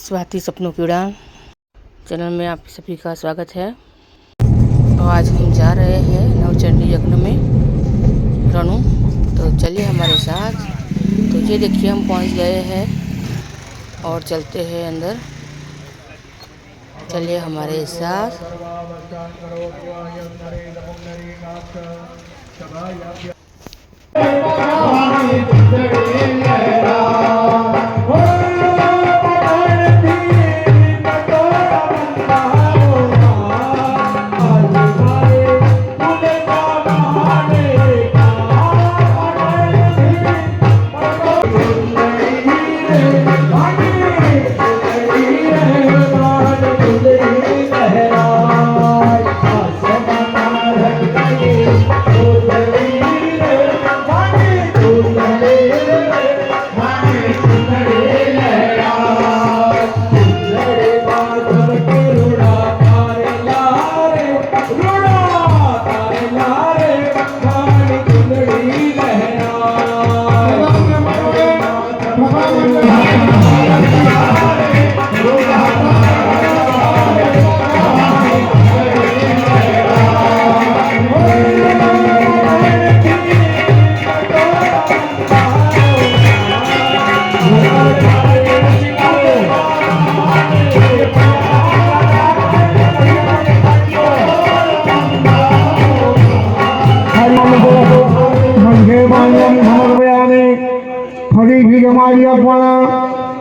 स्वाति सपनों की उड़ान चैनल में आप सभी का स्वागत है। तो आज हम जा रहे हैं नवचंडी यज्ञ में रणु। तो चलिए हमारे साथ। तो ये देखिए हम पहुंच गए हैं और चलते हैं अंदर। चलिए हमारे साथ।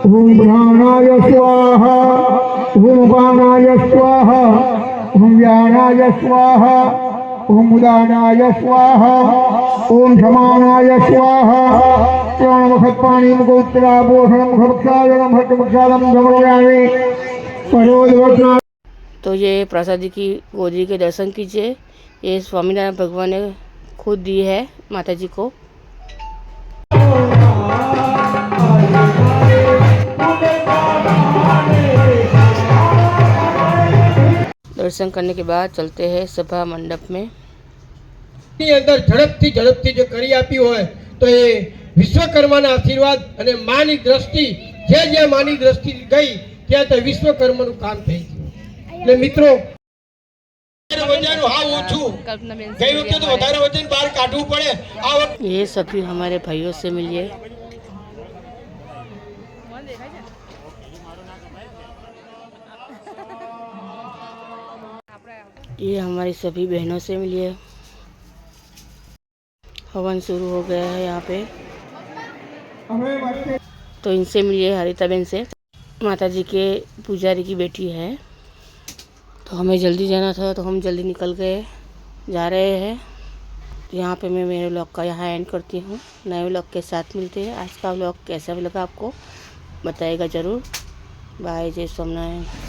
ओम प्राणाय स्वाहा ओम पानाय स्वाहा ओम व्यानाय स्वाहा ओम उदानाय स्वाहा ओम समानाय स्वाहा प्राणमुखत् पाणिमुखोत्तरा बोधनमुखक्षालनम हट्टमुक्षालम समर्पयामि परोधवत्ना। तो ये प्रसादी की गोदी के दर्शन कीजिए। ये स्वामीनारायण भगवान ने खुद दी है माता जी को। दर्शन करने के बाद चलते हैं सभा मंडप में। अंदर झड़पथी जो करी आपी होय तो ये विश्वकर्माना आशीर्वाद અને માની દ્રષ્ટિ જે માની દ્રષ્ટિ ગઈ ત્યાં તો વિશ્વકર્માનું કામ થઈ ગયું। એટલે મિત્રો વજન હા ઓછું ગઈ વખતે તો વધારે વજન બહાર કાઢવું પડે। આ વખતે ये सभी हमारे भाइयों से मिलिए। ये हमारी सभी बहनों से मिलिए। हवन शुरू हो गया है यहाँ पे। तो इनसे मिलिए हरिता बहन से। माता जी के पुजारी की बेटी है। तो हमें जल्दी जाना था तो हम जल्दी निकल गए, जा रहे हैं। तो यहाँ पे मैं मेरे व्लॉग का यहाँ एंड करती हूँ। नए व्लॉग के साथ मिलते हैं। आज का व्लॉग कैसा लगा आपको बताइएगा ज़रूर। बाय, जय सोमनारायण।